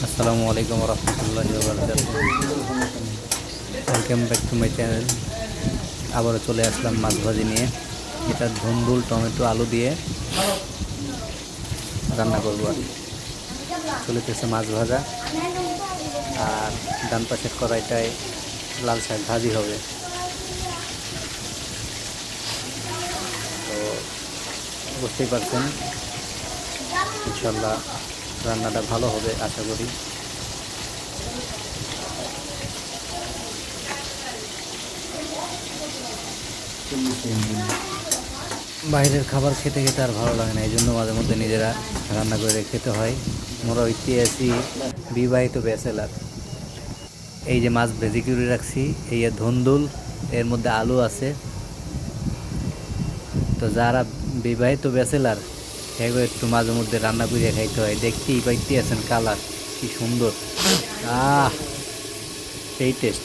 আসসালামু আলাইকুম রহমতুল্লাহি ওয়া বারাকাতুহু। Welcome back to my channel. আবারও চলে আসলাম মাছ ভাজি নিয়ে। এটা ধুন্দুল টমেটো আলু দিয়ে রান্না করবো আর কি। চলিতেছে মাছ ভাজা, আর ডান পাশের কড়াইটায় লাল শাক ভাজি হবে। তো বুঝতেই পারছেন, ইনশাল্লাহ রান্নাটা ভালো হবে আশা করি। বাইরের খাবার খেতে খেতে আর ভালো লাগে না, এই জন্য মাঝে মধ্যে নিজেরা রান্না করে খেতে হয়। মোরা ঐতিহাসিক বিবাহিত ব্যাচেলার। এই যে মাছ ভেজি করে রাখছি, এই যে ধুন্দুল, এর মধ্যে আলু আছে। তো যারা বিবাহিত ব্যাচেলার, এগুলো একটু মাঝে মধ্যে রান্না করে খাইতে হয়। দেখতেই পাইতে আছেন কালার কি সুন্দর, সেই টেস্ট।